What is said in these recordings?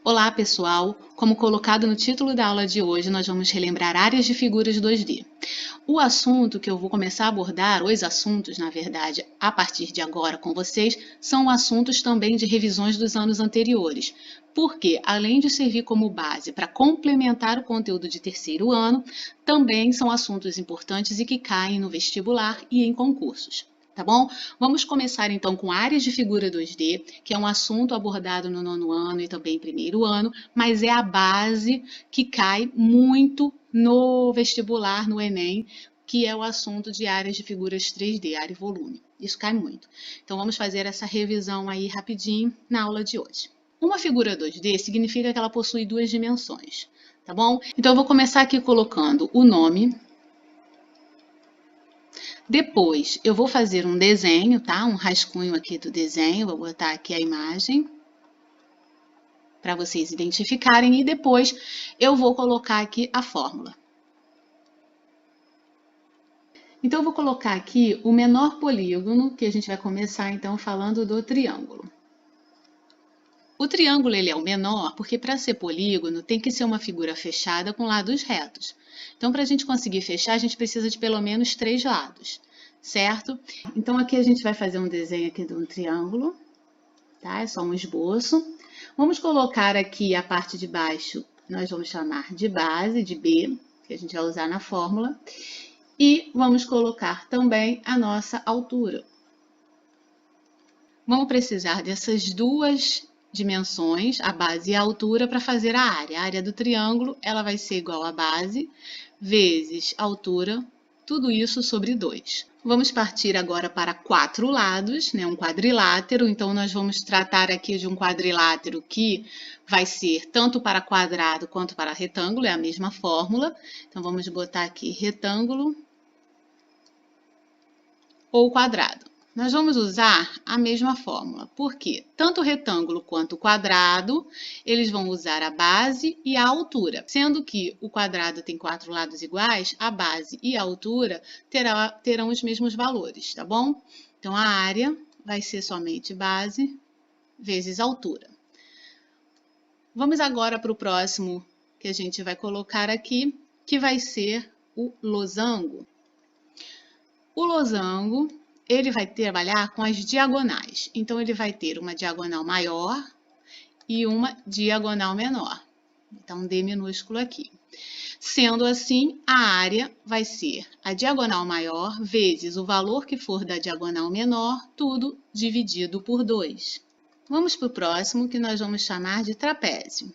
Olá pessoal, como colocado no título da aula de hoje, nós vamos relembrar áreas de figuras 2D. O assunto que eu vou começar a abordar, os assuntos na verdade, a partir de agora com vocês, são assuntos também de revisões dos anos anteriores, porque além de servir como base para complementar o conteúdo de terceiro ano, também são assuntos importantes e que caem no vestibular e em concursos. Tá bom? Vamos começar então com áreas de figura 2D, que é um assunto abordado no nono ano e também primeiro ano, mas é a base que cai muito no vestibular, no Enem, que é o assunto de áreas de figuras 3D, área e volume. Isso cai muito. Então vamos fazer essa revisão aí rapidinho na aula de hoje. Uma figura 2D significa que ela possui duas dimensões, tá bom? Então eu vou começar aqui colocando o nome. Depois, eu vou fazer um desenho, tá? Um rascunho aqui do desenho, vou botar aqui a imagem para vocês identificarem e depois eu vou colocar aqui a fórmula. Então, eu vou colocar aqui o menor polígono, que a gente vai começar então falando do triângulo. O triângulo ele é o menor porque para ser polígono tem que ser uma figura fechada com lados retos. Então, para a gente conseguir fechar, a gente precisa de pelo menos 3 lados. Certo? Então, aqui a gente vai fazer um desenho aqui de um triângulo, tá? É só um esboço. Vamos colocar aqui a parte de baixo, nós vamos chamar de base, de B, que a gente vai usar na fórmula. E vamos colocar também a nossa altura. Vamos precisar dessas duas dimensões, a base e a altura, para fazer a área. A área do triângulo, ela vai ser igual a base vezes altura, tudo isso sobre 2. Vamos partir agora para 4 lados, né? Um quadrilátero. Então, nós vamos tratar aqui de um quadrilátero que vai ser tanto para quadrado quanto para retângulo, é a mesma fórmula. Então, vamos botar aqui retângulo ou quadrado. Nós vamos usar a mesma fórmula, porque tanto o retângulo quanto o quadrado, eles vão usar a base e a altura. Sendo que o quadrado tem 4 lados iguais, a base e a altura terão os mesmos valores, tá bom? Então, a área vai ser somente base vezes altura. Vamos agora para o próximo que a gente vai colocar aqui, que vai ser o losango. O losango ele vai trabalhar com as diagonais. Então, ele vai ter uma diagonal maior e uma diagonal menor. Então, D minúsculo aqui. Sendo assim, a área vai ser a diagonal maior vezes o valor que for da diagonal menor, tudo dividido por 2. Vamos para o próximo, que nós vamos chamar de trapézio.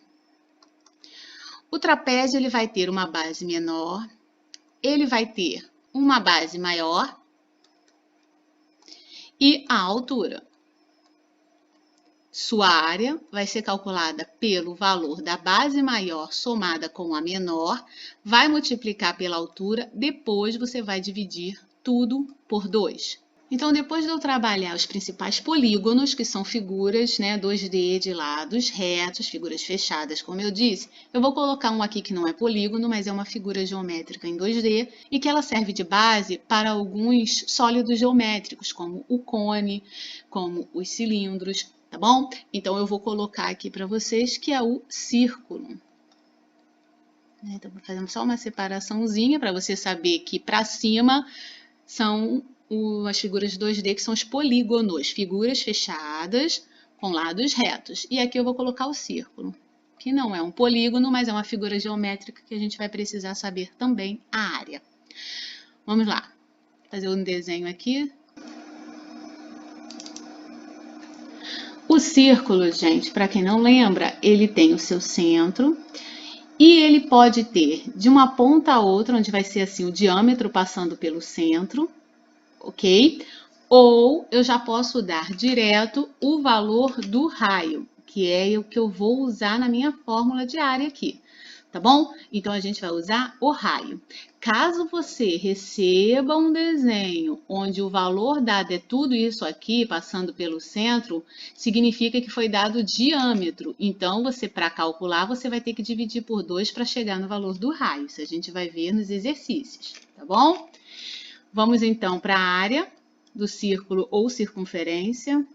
O trapézio ele vai ter uma base menor, ele vai ter uma base maior, e a altura. Sua área vai ser calculada pelo valor da base maior somada com a menor, vai multiplicar pela altura, depois você vai dividir tudo por 2. Então, depois de eu trabalhar os principais polígonos, que são figuras 2D de lados retos, figuras fechadas, como eu disse, eu vou colocar um aqui que não é polígono, mas é uma figura geométrica em 2D e que ela serve de base para alguns sólidos geométricos, como o cone, como os cilindros, tá bom? Então, eu vou colocar aqui para vocês que é o círculo. Então, vou fazer só uma separaçãozinha para você saber que para cima são as figuras 2D, que são os polígonos, figuras fechadas com lados retos. E aqui eu vou colocar o círculo, que não é um polígono, mas é uma figura geométrica que a gente vai precisar saber também a área. Vamos lá, fazer um desenho aqui. O círculo, gente, para quem não lembra, ele tem o seu centro e ele pode ter de uma ponta a outra, onde vai ser assim o diâmetro passando pelo centro, ok? Ou eu já posso dar direto o valor do raio, que é o que eu vou usar na minha fórmula de área aqui, tá bom? Então, a gente vai usar o raio. Caso você receba um desenho onde o valor dado é tudo isso aqui, passando pelo centro, significa que foi dado o diâmetro. Então, você, para calcular, você vai ter que dividir por 2 para chegar no valor do raio. Isso a gente vai ver nos exercícios, tá bom? Vamos então para a área do círculo ou circunferência.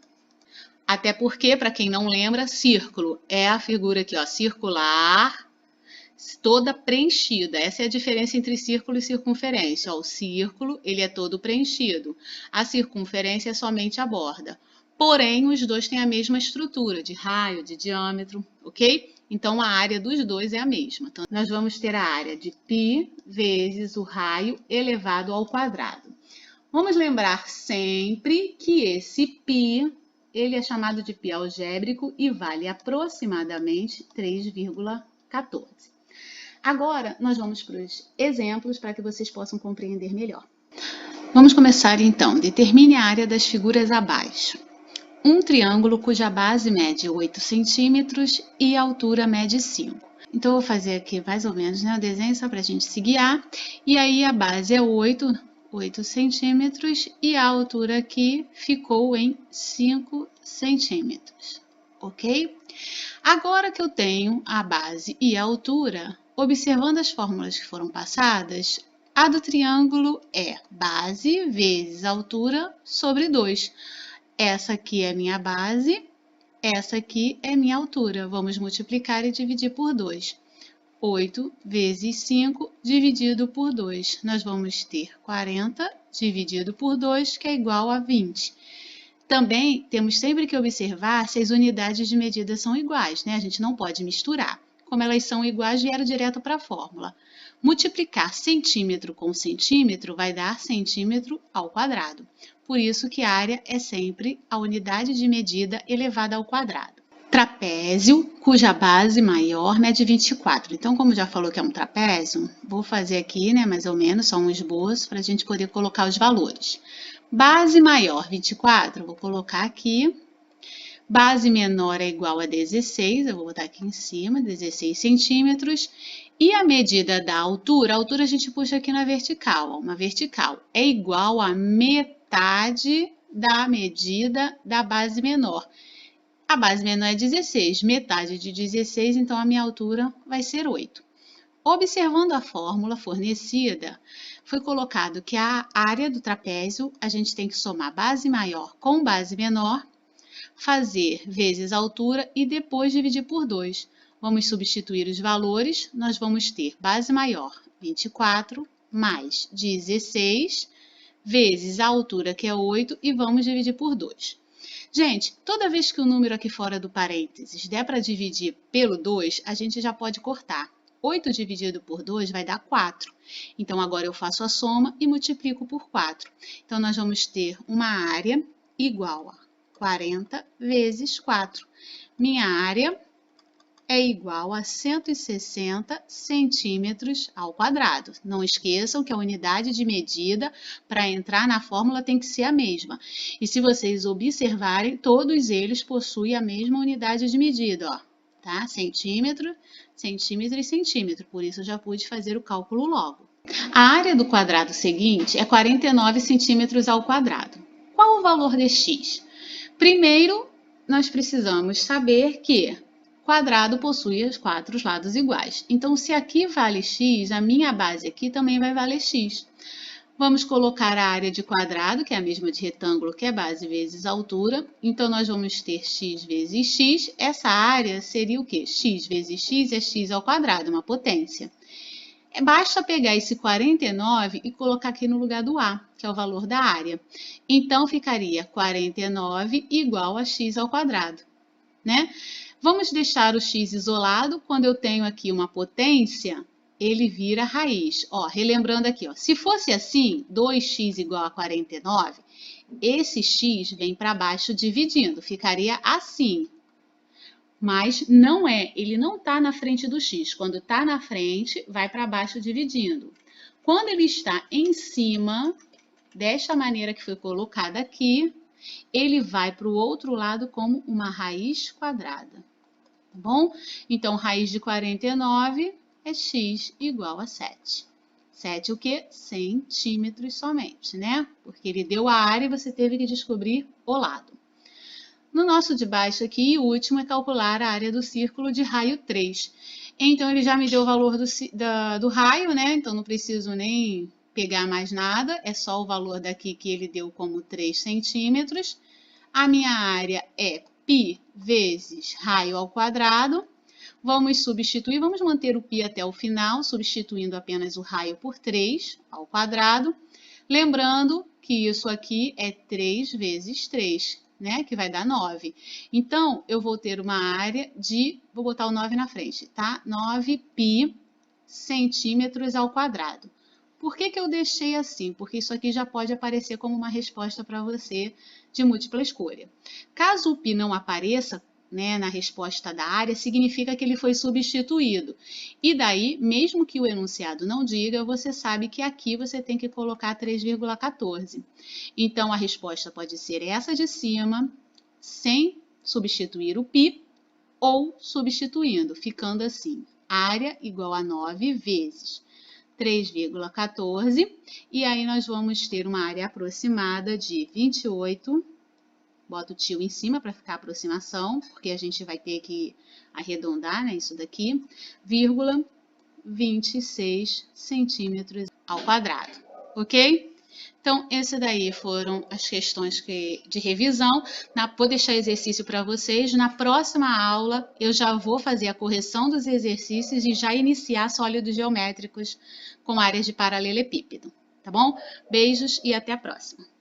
Até porque, para quem não lembra, círculo é a figura aqui, ó, circular, toda preenchida. Essa é a diferença entre círculo e circunferência. Ó, o círculo, ele é todo preenchido. A circunferência é somente a borda. Porém, os dois têm a mesma estrutura de raio, de diâmetro, ok? Então, a área dos dois é a mesma. Então, nós vamos ter a área de π vezes o raio elevado ao quadrado. Vamos lembrar sempre que esse π, ele é chamado de π algébrico e vale aproximadamente 3,14. Agora, nós vamos para os exemplos para que vocês possam compreender melhor. Vamos começar então. Determine a área das figuras abaixo. Um triângulo cuja base mede 8 centímetros e a altura mede 5. Então, eu vou fazer aqui mais ou menos, né, o desenho só para a gente se guiar. E aí, a base é 8 centímetros e a altura aqui ficou em 5 centímetros, ok? Agora que eu tenho a base e a altura, observando as fórmulas que foram passadas, a do triângulo é base vezes altura sobre 2. Essa aqui é minha base, essa aqui é minha altura. Vamos multiplicar e dividir por 2. 8 vezes 5 dividido por 2. Nós vamos ter 40 dividido por 2, que é igual a 20. Também temos sempre que observar se as unidades de medida são iguais, né? A gente não pode misturar. Como elas são iguais, vieram direto para a fórmula. Multiplicar centímetro com centímetro vai dar centímetro ao quadrado. Por isso que a área é sempre a unidade de medida elevada ao quadrado. Trapézio, cuja base maior mede 24. Então, como já falou que é um trapézio, vou fazer aqui, né, mais ou menos, só um esboço para a gente poder colocar os valores. Base maior, 24, vou colocar aqui. Base menor é igual a 16, eu vou botar aqui em cima, 16 centímetros. E a medida da altura, a altura a gente puxa aqui na vertical, ó, uma vertical, é igual a metade da medida da base menor. A base menor é 16, metade de 16, então a minha altura vai ser 8. Observando a fórmula fornecida, foi colocado que a área do trapézio, a gente tem que somar base maior com base menor, fazer vezes a altura e depois dividir por 2. Vamos substituir os valores, nós vamos ter base maior, 24, mais 16, vezes a altura, que é 8, e vamos dividir por 2. Gente, toda vez que o número aqui fora do parênteses der para dividir pelo 2, a gente já pode cortar. 8 dividido por 2 vai dar 4. Então, agora eu faço a soma e multiplico por 4. Então, nós vamos ter uma área igual a 40 vezes 4. Minha área é igual a 160 centímetros ao quadrado. Não esqueçam que a unidade de medida para entrar na fórmula tem que ser a mesma. E se vocês observarem, todos eles possuem a mesma unidade de medida, ó, tá? Centímetro, centímetro e centímetro. Por isso eu já pude fazer o cálculo logo. A área do quadrado seguinte é 49 centímetros ao quadrado. Qual o valor de x? Primeiro, nós precisamos saber que quadrado possui os 4 lados iguais. Então, se aqui vale x, a minha base aqui também vai valer x. Vamos colocar a área de quadrado, que é a mesma de retângulo, que é base vezes altura. Então, nós vamos ter x vezes x. Essa área seria o quê? X vezes x é x ao quadrado, uma potência. Basta pegar esse 49 e colocar aqui no lugar do A, que é o valor da área. Então, ficaria 49 igual a x ao quadrado, né? Vamos deixar o x isolado. Quando eu tenho aqui uma potência, ele vira raiz. Ó, relembrando aqui, ó, se fosse assim, 2x igual a 49, esse x vem para baixo dividindo, ficaria assim. Mas não é, ele não está na frente do x. Quando está na frente, vai para baixo dividindo. Quando ele está em cima, desta maneira que foi colocada aqui, ele vai para o outro lado como uma raiz quadrada, tá bom? Então, raiz de 49 é x igual a 7. 7 o quê? Centímetros somente, né? Porque ele deu a área e você teve que descobrir o lado. No nosso de baixo aqui, o último é calcular a área do círculo de raio 3. Então, ele já me deu o valor do raio, né? Então, não preciso nem pegar mais nada, é só o valor daqui que ele deu como 3 centímetros. A minha área é π vezes raio ao quadrado. Vamos substituir, vamos manter o π até o final, substituindo apenas o raio por 3 ao quadrado. Lembrando que isso aqui é 3 vezes 3, né? Que vai dar 9. Então, eu vou ter uma área de, vou botar o 9 na frente, tá? 9π centímetros ao quadrado. Por que que eu deixei assim? Porque isso aqui já pode aparecer como uma resposta para você de múltipla escolha. Caso o π não apareça, né, na resposta da área, significa que ele foi substituído. E daí, mesmo que o enunciado não diga, você sabe que aqui você tem que colocar 3,14. Então, a resposta pode ser essa de cima, sem substituir o π, ou substituindo, ficando assim, área igual a 9 vezes 3,14, e aí nós vamos ter uma área aproximada de 28, bota o tio em cima para ficar a aproximação, porque a gente vai ter que arredondar, né, isso daqui, vírgula 26 centímetros ao quadrado, ok? Então, essas daí foram as questões de revisão. Vou deixar exercício para vocês. Na próxima aula, eu já vou fazer a correção dos exercícios e já iniciar sólidos geométricos com áreas de paralelepípedo, tá bom? Beijos e até a próxima!